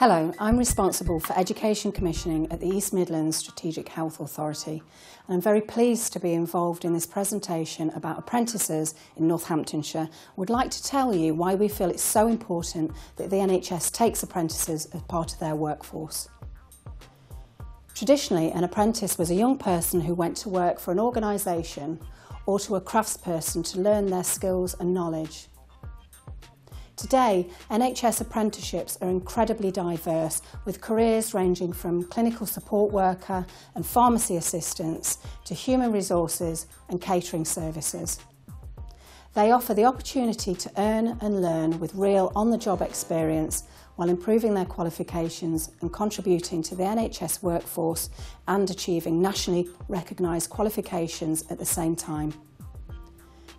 Hello, I'm responsible for education commissioning at the East Midlands Strategic Health Authority, and I'm very pleased to be involved in this presentation about apprentices in Northamptonshire. I would like to tell you why we feel it's so important that the NHS takes apprentices as part of their workforce. Traditionally, an apprentice was a young person who went to work for an organisation or to a craftsperson to learn their skills and knowledge. Today, NHS apprenticeships are incredibly diverse, with careers ranging from clinical support worker and pharmacy assistants to human resources and catering services. They offer the opportunity to earn and learn with real on-the-job experience while improving their qualifications and contributing to the NHS workforce and achieving nationally recognised qualifications at the same time.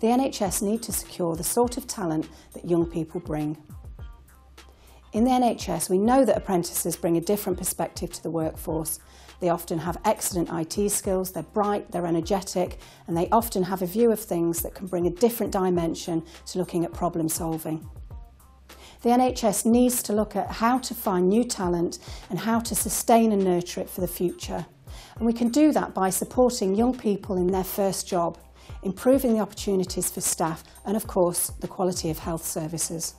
The NHS need to secure the sort of talent that young people bring. In the NHS, we know that apprentices bring a different perspective to the workforce. They often have excellent IT skills, they're bright, they're energetic, and they often have a view of things that can bring a different dimension to looking at problem solving. The NHS needs to look at how to find new talent and how to sustain and nurture it for the future. And we can do that by supporting young people in their first job, improving the opportunities for staff and, of course, the quality of health services.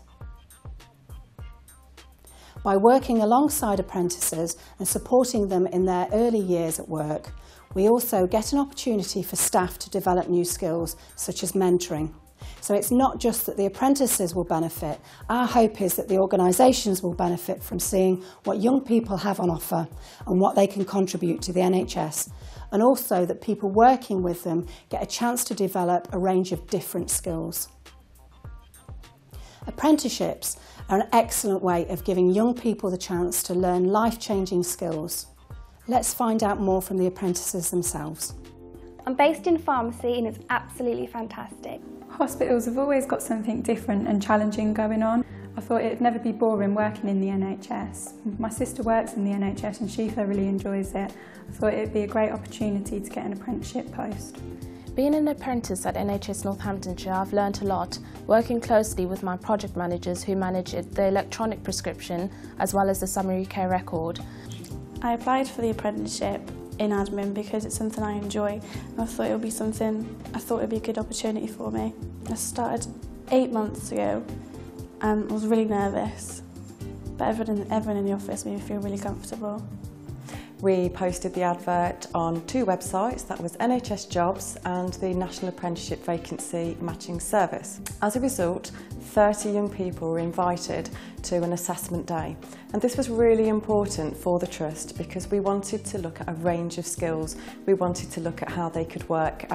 By working alongside apprentices and supporting them in their early years at work, we also get an opportunity for staff to develop new skills, such as mentoring. So it's not just that the apprentices will benefit. Our hope is that the organisations will benefit from seeing what young people have on offer and what they can contribute to the NHS, and also that people working with them get a chance to develop a range of different skills. Apprenticeships are an excellent way of giving young people the chance to learn life-changing skills. Let's find out more from the apprentices themselves. I'm based in pharmacy and it's absolutely fantastic. Hospitals have always got something different and challenging going on. I thought it'd never be boring working in the NHS. My sister works in the NHS and she thoroughly enjoys it. I thought it'd be a great opportunity to get an apprenticeship post. Being an apprentice at NHS Northamptonshire, I've learnt a lot, working closely with my project managers who manage the electronic prescription as well as the summary care record. I applied for the apprenticeship in admin because it's something I enjoy, and I thought it would be a good opportunity for me. I started 8 months ago and I was really nervous, but everyone in the office made me feel really comfortable. We posted the advert on 2 websites, that was NHS Jobs and the National Apprenticeship Vacancy Matching Service. As a result, 30 young people were invited to an assessment day, and this was really important for the Trust because we wanted to look at a range of skills. We wanted to look at how they could work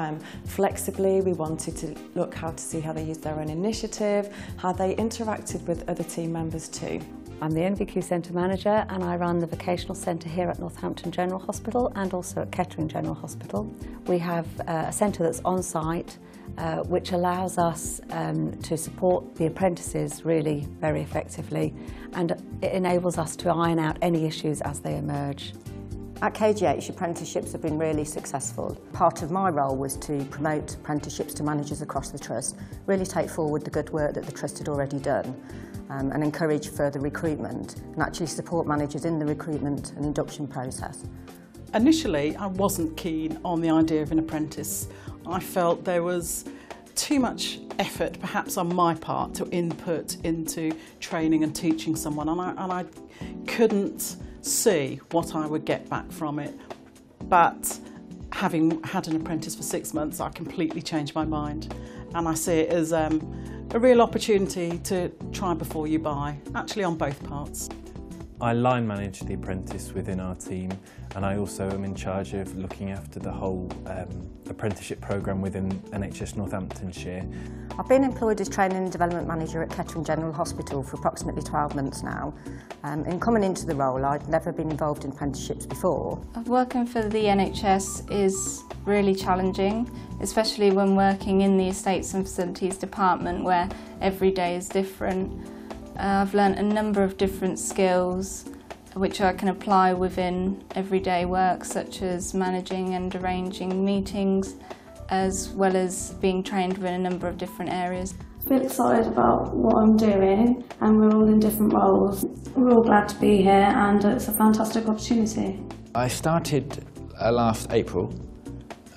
flexibly, we wanted to look to see how they used their own initiative, how they interacted with other team members too. I'm the NVQ Centre Manager and I run the Vocational Centre here at Northampton General Hospital and also at Kettering General Hospital. We have a centre that's on site which allows us to support the apprentices really very effectively, and it enables us to iron out any issues as they emerge. At KGH, apprenticeships have been really successful. Part of my role was to promote apprenticeships to managers across the Trust, really take forward the good work that the Trust had already done, and encourage further recruitment and actually support managers in the recruitment and induction process. Initially, I wasn't keen on the idea of an apprentice. I felt there was too much effort, perhaps on my part, to input into training and teaching someone, and I couldn't see what I would get back from it. But having had an apprentice for 6 months, I completely changed my mind, and I see it as a real opportunity to try before you buy, actually on both parts. I line manage the apprentice within our team, and I also am in charge of looking after the whole apprenticeship programme within NHS Northamptonshire. I've been employed as Training and Development Manager at Kettering General Hospital for approximately 12 months now. And coming into the role, I'd never been involved in apprenticeships before. Working for the NHS is really challenging, especially when working in the Estates and Facilities Department where every day is different. I've learnt a number of different skills which I can apply within everyday work, such as managing and arranging meetings, as well as being trained within a number of different areas. I feel excited about what I'm doing, and we're all in different roles. We're all glad to be here, and it's a fantastic opportunity. I started last April,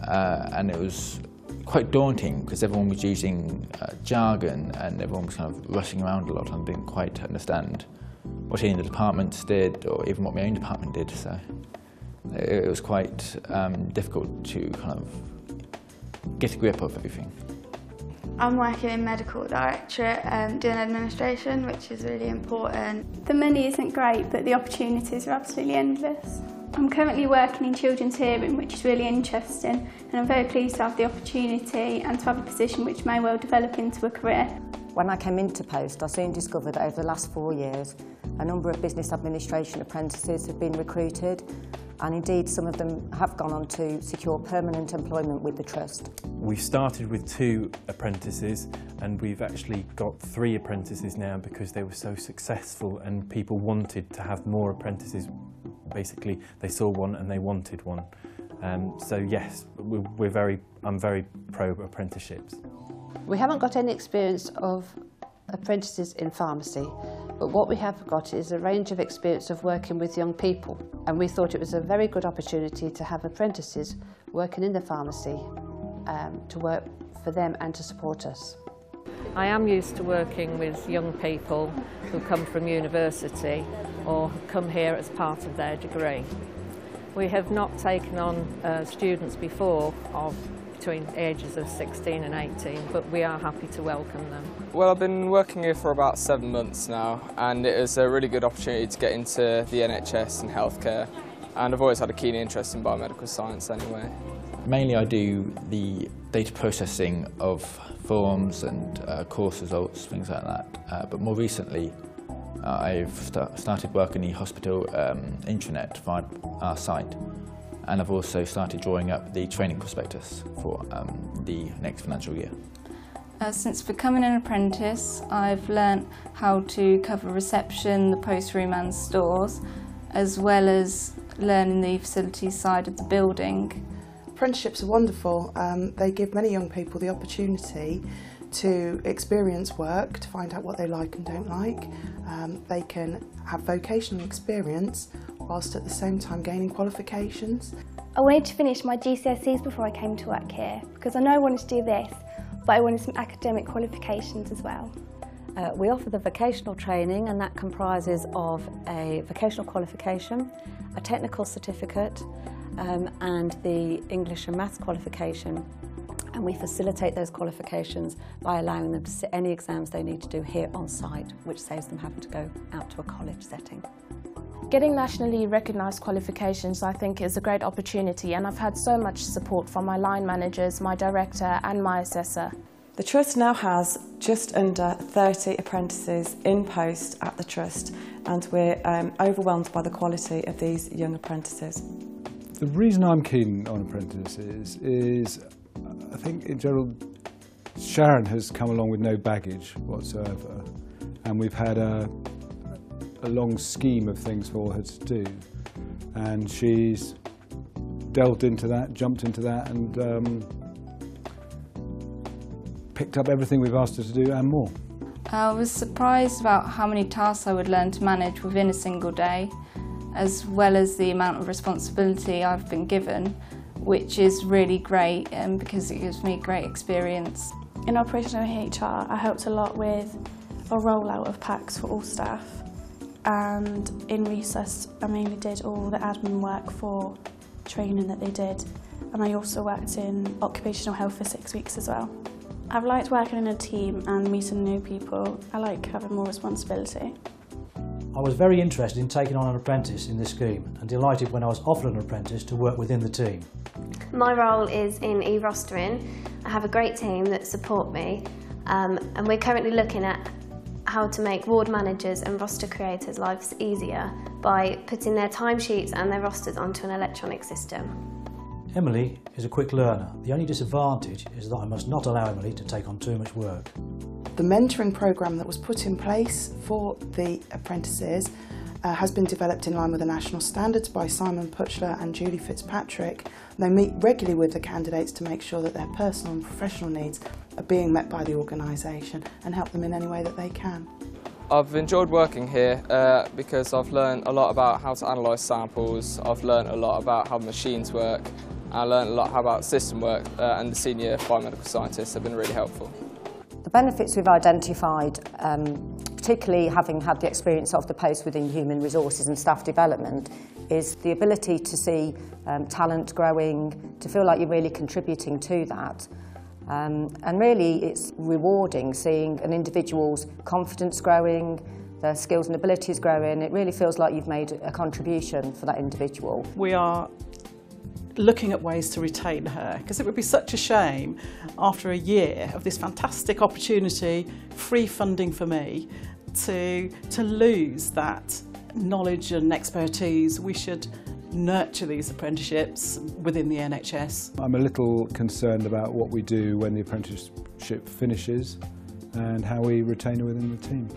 and it was quite daunting because everyone was using jargon and everyone was kind of rushing around a lot and didn't quite understand what any of the departments did or even what my own department did. So it was quite difficult to kind of get a grip of everything. I'm working in medical directorate, doing administration, which is really important. The money isn't great, but the opportunities are absolutely endless. I'm currently working in children's hearing, which is really interesting, and I'm very pleased to have the opportunity and to have a position which may well develop into a career. When I came into post, I soon discovered that over the last 4 years, a number of business administration apprentices have been recruited, and indeed some of them have gone on to secure permanent employment with the Trust. We've started with 2 apprentices and we've actually got 3 apprentices now because they were so successful and people wanted to have more apprentices. Basically, they saw one and they wanted one. So yes, I'm very pro apprenticeships. We haven't got any experience of apprentices in pharmacy, but what we have got is a range of experience of working with young people, and we thought it was a very good opportunity to have apprentices working in the pharmacy to work for them and to support us. I am used to working with young people who come from university or come here as part of their degree. We have not taken on students before of between the ages of 16 and 18, but we are happy to welcome them. Well, I've been working here for about 7 months now, and it is a really good opportunity to get into the NHS and healthcare, and I've always had a keen interest in biomedical science anyway. Mainly I do the data processing of forms and course results, things like that, but more recently I've started working in the hospital intranet via our site, and I've also started drawing up the training prospectus for the next financial year. Since becoming an apprentice, I've learnt how to cover reception, the post room and stores, as well as learning the facilities side of the building. Apprenticeships are wonderful. They give many young people the opportunity to experience work, to find out what they like and don't like. They can have vocational experience whilst at the same time gaining qualifications. I wanted to finish my GCSEs before I came to work here, because I know I wanted to do this, but I wanted some academic qualifications as well. We offer the vocational training, and that comprises of a vocational qualification, a technical certificate, and the English and Maths qualification. And we facilitate those qualifications by allowing them to sit any exams they need to do here on site, which saves them having to go out to a college setting. Getting nationally recognised qualifications, I think, is a great opportunity, and I've had so much support from my line managers, my director and my assessor. The Trust now has just under 30 apprentices in post at the Trust, and we're overwhelmed by the quality of these young apprentices. The reason I'm keen on apprentices is, I think in general, Sharon has come along with no baggage whatsoever, and we've had a long scheme of things for her to do, and she's delved into that, jumped into that, and picked up everything we've asked her to do and more. I was surprised about how many tasks I would learn to manage within a single day, as well as the amount of responsibility I've been given, which is really great because it gives me great experience. In operational HR, I helped a lot with a rollout of packs for all staff, and in recess I mainly did all the admin work for training that they did, and I also worked in occupational health for 6 weeks as well. I've liked working in a team and meeting new people. I like having more responsibility. I was very interested in taking on an apprentice in this scheme and delighted when I was offered an apprentice to work within the team. My role is in e-rostering. I have a great team that support me, and we're currently looking at how to make ward managers and roster creators' lives easier by putting their timesheets and their rosters onto an electronic system. Emily is a quick learner. The only disadvantage is that I must not allow Emily to take on too much work. The mentoring programme that was put in place for the apprentices has been developed in line with the national standards by Simon Putchler and Julie Fitzpatrick. They meet regularly with the candidates to make sure that their personal and professional needs are being met by the organisation and help them in any way that they can. I've enjoyed working here because I've learned a lot about how to analyse samples, I've learned a lot about how machines work, I learned a lot about system work, and the senior biomedical scientists have been really helpful. The benefits we've identified, particularly having had the experience of the post within human resources and staff development, is the ability to see talent growing, to feel like you're really contributing to that. And really it's rewarding seeing an individual's confidence growing, their skills and abilities growing. It really feels like you've made a contribution for that individual. We are looking at ways to retain her, because it would be such a shame after a year of this fantastic opportunity, free funding for me, to lose that knowledge and expertise. We should nurture these apprenticeships within the NHS. I'm a little concerned about what we do when the apprenticeship finishes and how we retain her within the team.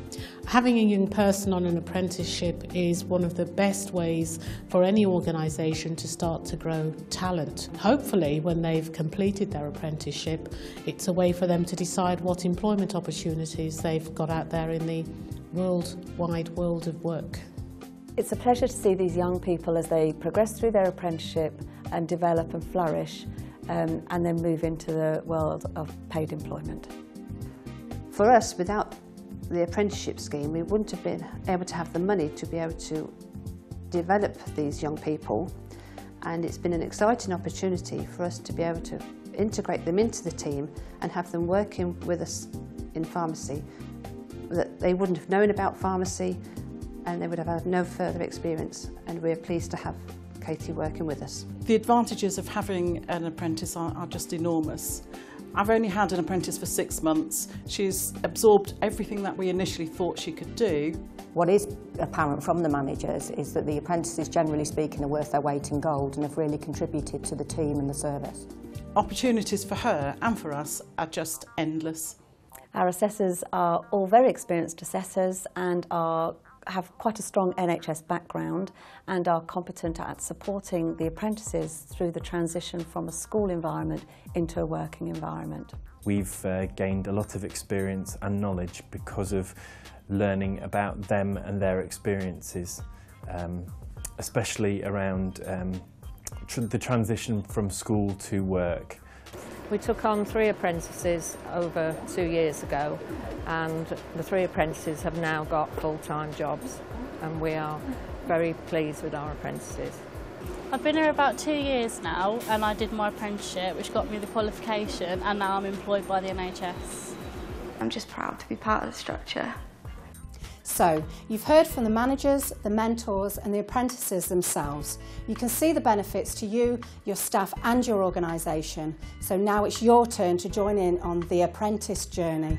Having a young person on an apprenticeship is one of the best ways for any organisation to start to grow talent. Hopefully, when they've completed their apprenticeship, it's a way for them to decide what employment opportunities they've got out there in the wide world of work. It's a pleasure to see these young people as they progress through their apprenticeship and develop and flourish and then move into the world of paid employment. For us, without the apprenticeship scheme, we wouldn't have been able to have the money to be able to develop these young people, and it's been an exciting opportunity for us to be able to integrate them into the team and have them working with us in pharmacy, that they wouldn't have known about pharmacy and they would have had no further experience, and we're pleased to have Katie working with us. The advantages of having an apprentice are just enormous. I've only had an apprentice for 6 months. She's absorbed everything that we initially thought she could do. What is apparent from the managers is that the apprentices, generally speaking, are worth their weight in gold and have really contributed to the team and the service. Opportunities for her and for us are just endless. Our assessors are all very experienced assessors and have quite a strong NHS background and are competent at supporting the apprentices through the transition from a school environment into a working environment. We've gained a lot of experience and knowledge because of learning about them and their experiences, especially around the transition from school to work. We took on 3 apprentices over 2 years ago, and the 3 apprentices have now got full-time jobs, and we are very pleased with our apprentices. I've been here about 2 years now, and I did my apprenticeship, which got me the qualification, and now I'm employed by the NHS. I'm just proud to be part of the structure. So, you've heard from the managers, the mentors and the apprentices themselves. You can see the benefits to you, your staff and your organisation. So now it's your turn to join in on the Apprentice Journey.